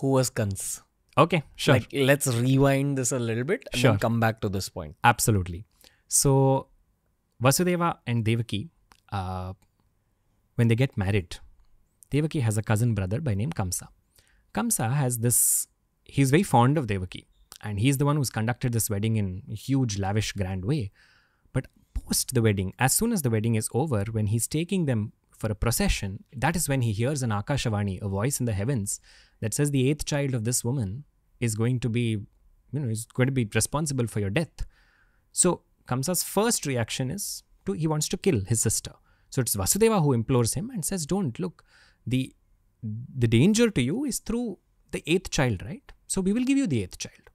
Who was Kans? Okay, sure. Like, let's rewind this a little bit and then come back to this point. Absolutely. So, Vasudeva and Devaki, when they get married, Devaki has a cousin brother by name Kamsa. Kamsa has this, he's very fond of Devaki, and he's the one who's conducted this wedding in a huge, lavish, grand way. But post the wedding, as soon as the wedding is over, when he's taking them for a procession, that is when he hears an Akashavani, a voice in the heavens that says the 8th child of this woman is going to be, is going to be responsible for your death. So Kamsa's first reaction is he wants to kill his sister. So it's Vasudeva who implores him and says, don't, look, the danger to you is through the 8th child, right? So we will give you the 8th child.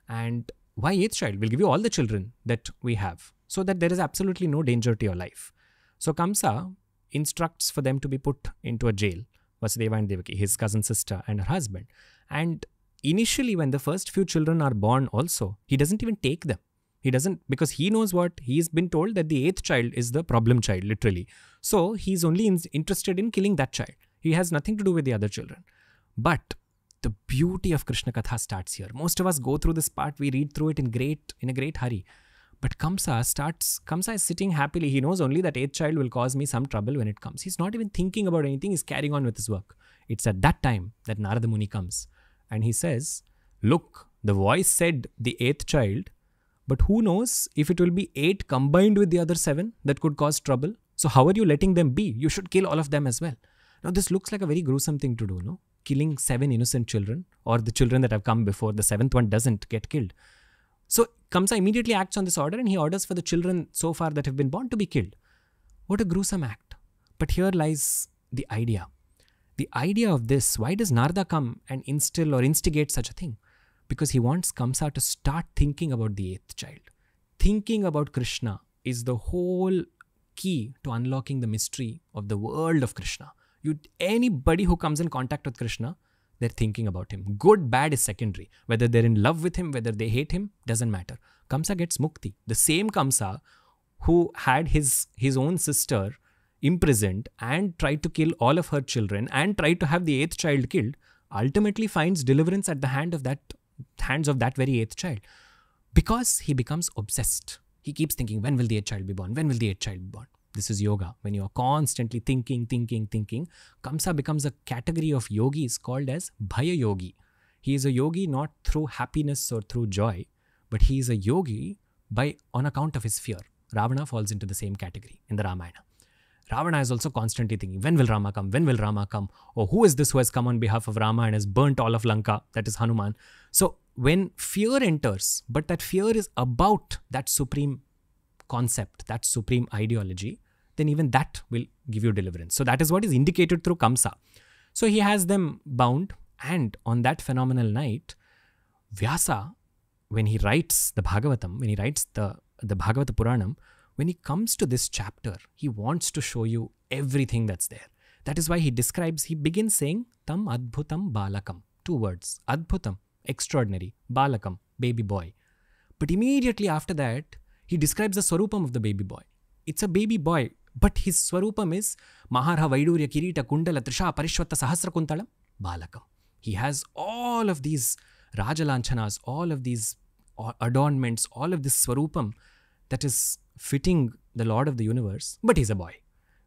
And why 8th child? We'll give you all the children that we have, so that there is absolutely no danger to your life. So Kamsa instructs for them to be put into a jail, Vasudeva and Devaki, his cousin sister and her husband. And initially, when the first few children are born also, he doesn't even take them. He doesn't, because he knows what, he's been told that the 8th child is the problem child, literally. So he's only interested in killing that child. He has nothing to do with the other children. But the beauty of Krishna Katha starts here. Most of us go through this part, we read through it in a great hurry. But Kamsa is sitting happily. He knows only that 8th child will cause me some trouble when it comes. He's not even thinking about anything. He's carrying on with his work. It's at that time that Narada Muni comes. And he says, look, the voice said the 8th child, but who knows if it will be 8 combined with the other 7 that could cause trouble. So how are you letting them be? You should kill all of them as well. Now this looks like a very gruesome thing to do, no? Killing 7 innocent children, or the children that have come before, the 7th one doesn't get killed. So Kamsa immediately acts on this order, and he orders for the children so far that have been born to be killed. What a gruesome act. But here lies the idea. The idea of this, why does Narada come and instill or instigate such a thing? Because he wants Kamsa to start thinking about the 8th child. Thinking about Krishna is the whole key to unlocking the mystery of the world of Krishna. Anybody who comes in contact with Krishna, they're thinking about him. Good, bad is secondary. Whether they're in love with him, whether they hate him, doesn't matter. Kamsa gets mukti. The same Kamsa who had his own sister imprisoned and tried to kill all of her children and tried to have the 8th child killed, ultimately finds deliverance at the hands of that very 8th child. Because he becomes obsessed. He keeps thinking, when will the 8th child be born? When will the 8th child be born? This is yoga. When you are constantly thinking, Kamsa becomes a category of yogis called as Bhaya Yogi. He is a yogi not through happiness or through joy, but he is a yogi on account of his fear. Ravana falls into the same category in the Ramayana. Ravana is also constantly thinking, when will Rama come? When will Rama come? Or who is this who has come on behalf of Rama and has burnt all of Lanka? That is Hanuman. So when fear enters, but that fear is about that supreme concept, that supreme ideology, then even that will give you deliverance. So that is what is indicated through Kamsa. So he has them bound, and on that phenomenal night, Vyasa, when he writes the Bhagavatam, when he writes the Bhagavata Puranam, when he comes to this chapter, he wants to show you everything that's there. That is why he begins saying, Tam Adbhutam Balakam. 2 words. Adbhutam, extraordinary. Balakam, baby boy. But immediately after that, he describes the Swarupam of the baby boy. It's a baby boy, but his Swarupam is Maharha Vaidurya Kirita Kundala Trisha Parishwata Sahasra Kuntalam Balakam. He has all of these Rajalanchanas, all of these adornments, all of this Swarupam that is fitting the Lord of the universe, but he's a boy.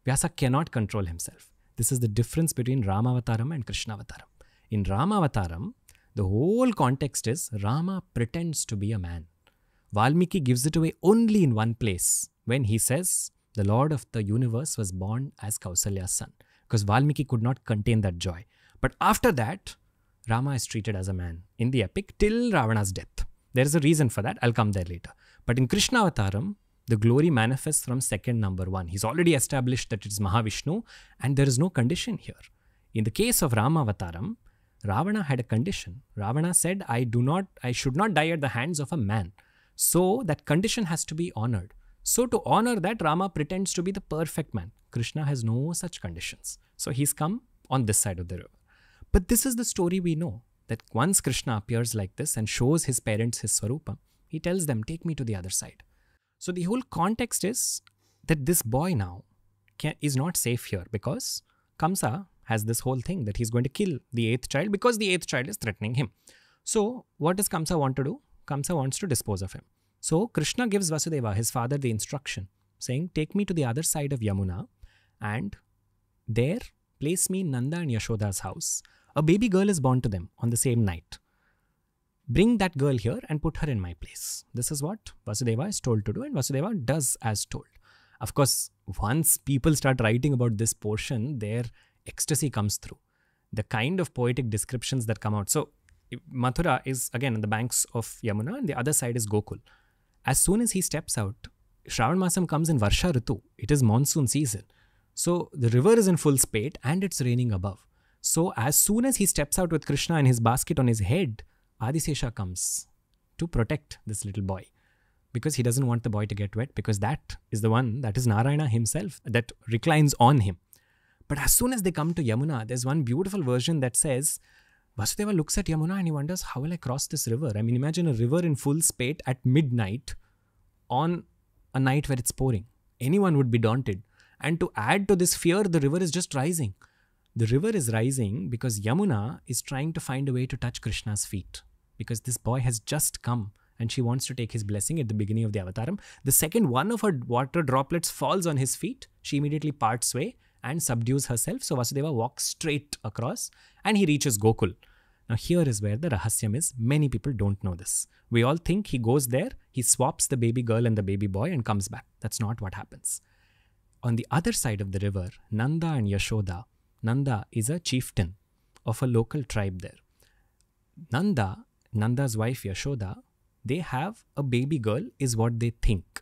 Vyasa cannot control himself. This is the difference between Ramavataram and Krishnavataram. In Ramavataram, the whole context is Rama pretends to be a man. Valmiki gives it away only in one place, when he says the Lord of the universe was born as Kausalya's son, because Valmiki could not contain that joy. But after that, Rama is treated as a man in the epic till Ravana's death. There is a reason for that. I'll come there later. But in Krishnavataram, the glory manifests from second number 1. He's already established that it's Mahavishnu, and there is no condition here. In the case of Ramavataram, Ravana had a condition. Ravana said, I should not die at the hands of a man. So that condition has to be honored. So to honor that, Rama pretends to be the perfect man. Krishna has no such conditions. So he's come on this side of the river. But this is the story we know, that once Krishna appears like this and shows his parents his Swarupa, he tells them, take me to the other side. So the whole context is that this boy now is not safe here, because Kamsa has this whole thing that he's going to kill the 8th child because the 8th child is threatening him. So what does Kamsa want to do? Kamsa wants to dispose of him. So Krishna gives Vasudeva, his father, the instruction saying, take me to the other side of Yamuna and there place me in Nanda and Yashoda's house. A baby girl is born to them on the same night. Bring that girl here and put her in my place. This is what Vasudeva is told to do, and Vasudeva does as told. Of course, once people start writing about this portion, their ecstasy comes through. The kind of poetic descriptions that come out. So Mathura is again on the banks of Yamuna and the other side is Gokul. As soon as he steps out, Shravan Masam comes in Varsha Ritu. It is monsoon season. So the river is in full spate and it's raining above. So as soon as he steps out with Krishna and his basket on his head, Adisesha comes to protect this little boy because he doesn't want the boy to get wet, because that is the one, that is Narayana himself that reclines on him. But as soon as they come to Yamuna, there's one beautiful version that says, Vasudeva looks at Yamuna and he wonders, how will I cross this river? I mean, imagine a river in full spate at midnight on a night where it's pouring. Anyone would be daunted. And to add to this fear, the river is just rising. The river is rising because Yamuna is trying to find a way to touch Krishna's feet, because this boy has just come and she wants to take his blessing at the beginning of the avataram. The second one of her water droplets falls on his feet, she immediately parts way and subdues herself. So Vasudeva walks straight across and he reaches Gokul. Now here is where the rahasyam is. Many people don't know this. We all think he goes there, he swaps the baby girl and the baby boy and comes back. That's not what happens. On the other side of the river, Nanda and Yashoda, Nanda is a chieftain of a local tribe there. Nanda's wife Yashoda, they have a baby girl is what they think.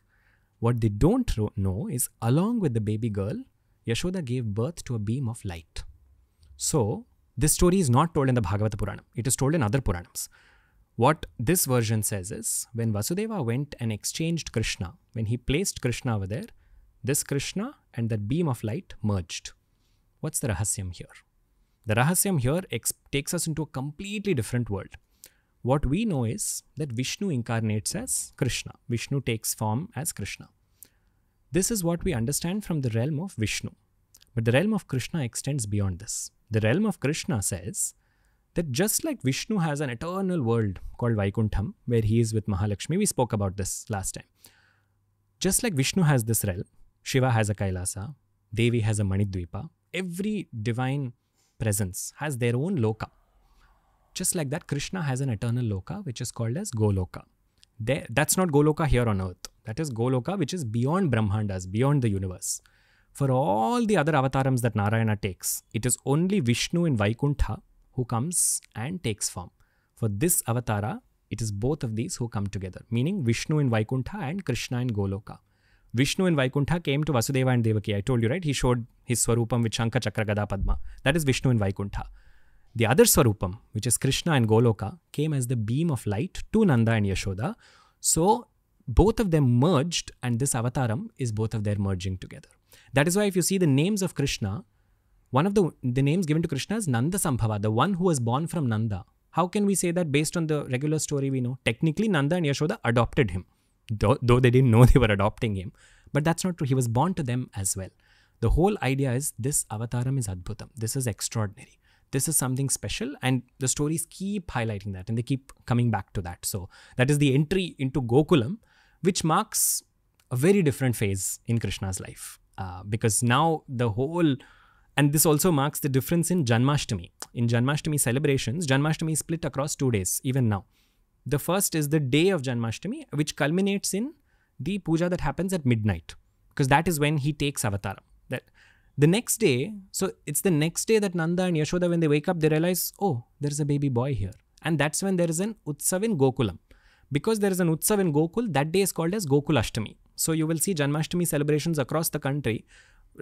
What they don't know is along with the baby girl, Yashoda gave birth to a beam of light. So this story is not told in the Bhagavata Purana. It is told in other Puranams. What this version says is, when Vasudeva went and exchanged Krishna, when he placed Krishna over there, this Krishna and that beam of light merged. What's the rahasyam here? The rahasyam here takes us into a completely different world. What we know is that Vishnu incarnates as Krishna. Vishnu takes form as Krishna. This is what we understand from the realm of Vishnu. But the realm of Krishna extends beyond this. The realm of Krishna says that just like Vishnu has an eternal world called Vaikuntham, where he is with Mahalakshmi, we spoke about this last time. Just like Vishnu has this realm, Shiva has a Kailasa, Devi has a Manidvipa, every divine presence has their own loka. Just like that, Krishna has an eternal loka, which is called as Goloka. That's not Goloka here on earth. That is Goloka, which is beyond Brahmandas, beyond the universe. For all the other avatarams that Narayana takes, it is only Vishnu in Vaikuntha who comes and takes form. For this avatara, it is both of these who come together, meaning Vishnu in Vaikuntha and Krishna in Goloka. Vishnu in Vaikuntha came to Vasudeva and Devaki. I told you, right? He showed his Swarupam with Shankha, Chakra, Gada, Padma. That is Vishnu in Vaikuntha. The other Swarupam, which is Krishna and Goloka, came as the beam of light to Nanda and Yashoda. So both of them merged, and this avataram is both of their merging together. That is why if you see the names of Krishna, one of the names given to Krishna is Nanda Sambhava, the one who was born from Nanda. How can we say that based on the regular story we know? Technically, Nanda and Yashoda adopted him, though they didn't know they were adopting him. But that's not true. He was born to them as well. The whole idea is this avataram is Adbhutam. This is extraordinary. This is something special, and the stories keep highlighting that and they keep coming back to that. So that is the entry into Gokulam, which marks a very different phase in Krishna's life. Because now the whole, and this also marks the difference in Janmashtami. In Janmashtami celebrations, Janmashtami is split across 2 days, even now. The first is the day of Janmashtami, which culminates in the puja that happens at midnight, because that is when he takes avataram. That the next day, so it's the next day that Nanda and Yashoda, when they wake up, they realize, oh, there is a baby boy here. And that's when there is an Utsav in Gokulam. Because there is an Utsav in Gokul, that day is called as Gokulashtami. So you will see Janmashtami celebrations across the country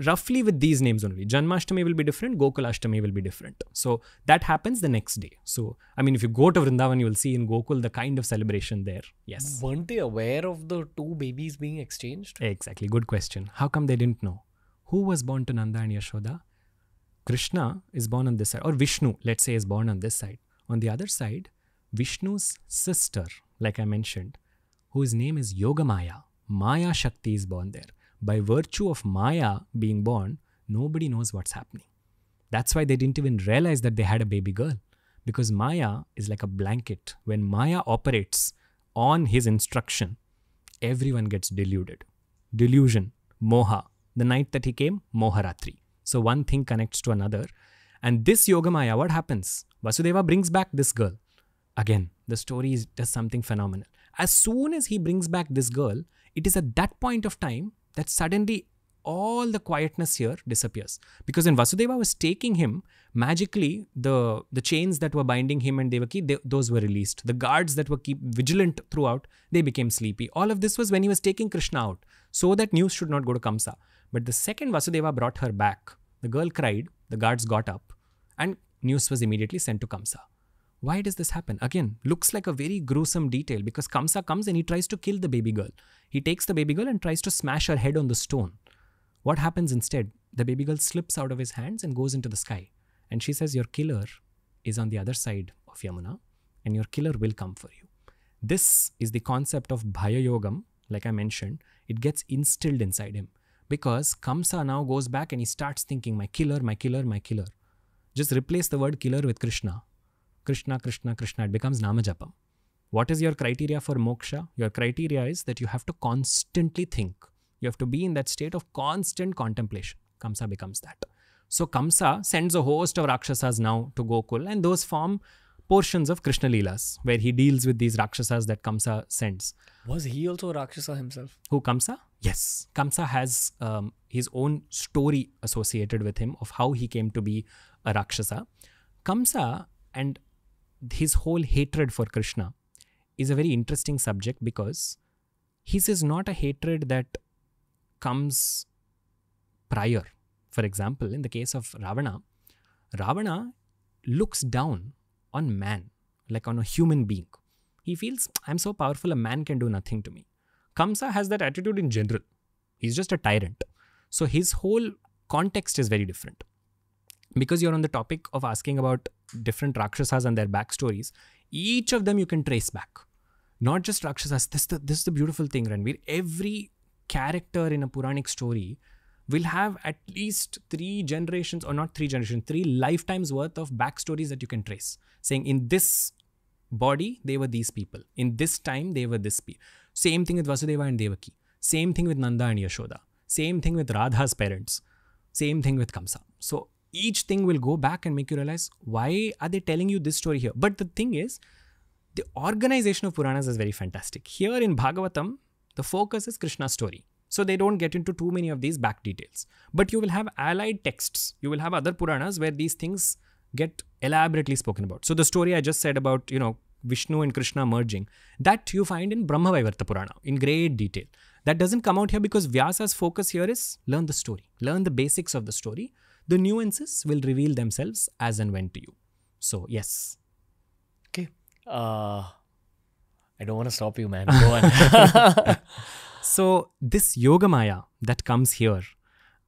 roughly with these names only. Janmashtami will be different, Gokulashtami will be different. So that happens the next day. So, I mean, if you go to Vrindavan, you will see in Gokul the kind of celebration there. Yes. Weren't they aware of the 2 babies being exchanged? Exactly. Good question. How come they didn't know? Who was born to Nanda and Yashoda? Krishna is born on this side, or Vishnu, let's say, is born on this side. On the other side, Vishnu's sister, like I mentioned, whose name is Yogamaya, Maya Shakti, is born there. By virtue of Maya being born, nobody knows what's happening. That's why they didn't even realize that they had a baby girl. Because Maya is like a blanket. When Maya operates on his instruction, everyone gets deluded. Delusion, moha. The night that he came, moharatri. So one thing connects to another. And this Yogamaya, what happens? Vasudeva brings back this girl. Again, the story does something phenomenal. As soon as he brings back this girl, it is at that point of time that suddenly all the quietness here disappears. Because when Vasudeva was taking him, magically the chains that were binding him and Devaki, those were released. The guards that were keep vigilant throughout, they became sleepy. All of this was when he was taking Krishna out, so that news should not go to Kamsa. But the second Vasudeva brought her back, the girl cried, the guards got up, and news was immediately sent to Kamsa. Why does this happen? Again, looks like a very gruesome detail, because Kamsa comes and he tries to kill the baby girl. He takes the baby girl and tries to smash her head on the stone. What happens instead? The baby girl slips out of his hands and goes into the sky. And she says, your killer is on the other side of Yamuna, and your killer will come for you. This is the concept of Bhaya Yogam, like I mentioned. It gets instilled inside him. Because Kamsa now goes back and he starts thinking, my killer, my killer, my killer. Just replace the word killer with Krishna. Krishna, Krishna, Krishna. It becomes Namajapam. What is your criteria for moksha? Your criteria is that you have to constantly think. You have to be in that state of constant contemplation. Kamsa becomes that. So Kamsa sends a host of Rakshasas now to Gokul, and those form portions of Krishna Leelas, where he deals with these Rakshasas that Kamsa sends. Was he also a Rakshasa himself? Who, Kamsa? Yes. Kamsa has his own story associated with him of how he came to be a Rakshasa. Kamsa and his whole hatred for Krishna is a very interesting subject, because his is not a hatred that comes prior. For example, in the case of Ravana, Ravana looks down on man, like on a human being. He feels, I'm so powerful, a man can do nothing to me. Kamsa has that attitude in general. He's just a tyrant. So his whole context is very different. Because you're on the topic of asking about different Rakshasas and their backstories, each of them you can trace back. Not just Rakshasas. This is the beautiful thing, Ranveer. Every character in a Puranic story will have at least 3 generations, or not 3 generations, 3 lifetimes worth of backstories that you can trace. Saying in this body, they were these people. In this time, they were this people. Same thing with Vasudeva and Devaki. Same thing with Nanda and Yashoda. Same thing with Radha's parents. Same thing with Kamsa. So each thing will go back and make you realize, why are they telling you this story here? But the thing is, the organization of Puranas is very fantastic. Here in Bhagavatam, the focus is Krishna's story. So they don't get into too many of these back details. But you will have allied texts. You will have other Puranas where these things get elaborately spoken about. So the story I just said about, Vishnu and Krishna merging, that you find in Brahmavaivarta Purana in great detail. That doesn't come out here because Vyasa's focus here is learn the story. Learn the basics of the story. The nuances will reveal themselves as and when to you. So, yes. Okay. I don't want to stop you, man. Go on. So, this Yogamaya that comes here,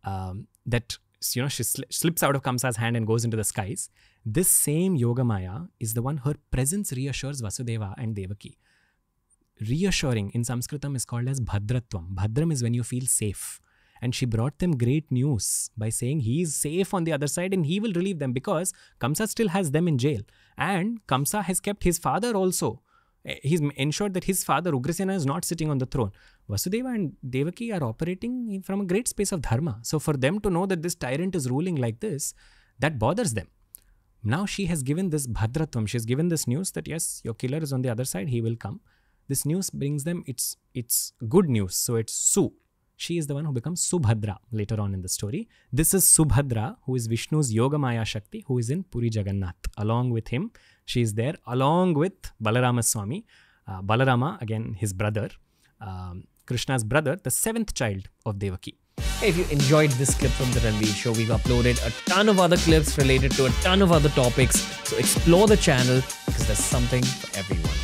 that she slips out of Kamsa's hand and goes into the skies, this same Yogamaya is the one, her presence reassures Vasudeva and Devaki. Reassuring in Sanskritam is called as Bhadratvam. Bhadram is when you feel safe. And she brought them great news by saying he is safe on the other side and he will relieve them, because Kamsa still has them in jail. And Kamsa has kept his father also. He's ensured that his father, Ugrasena, is not sitting on the throne. Vasudeva and Devaki are operating from a great space of dharma. So for them to know that this tyrant is ruling like this, that bothers them. Now she has given this Bhadratvam. She has given this news that yes, your killer is on the other side. He will come. This news brings them, it's good news. So it's Su. She is the one who becomes Subhadra later on in the story. This is Subhadra, who is Vishnu's Yogamaya Shakti, who is in Puri Jagannath. Along with him, she is there, along with Balarama Swami. Balarama, again, his brother. Krishna's brother, the 7th child of Devaki. Hey, if you enjoyed this clip from the Ranveer Show, we've uploaded a ton of other clips related to a ton of other topics. So explore the channel because there's something for everyone.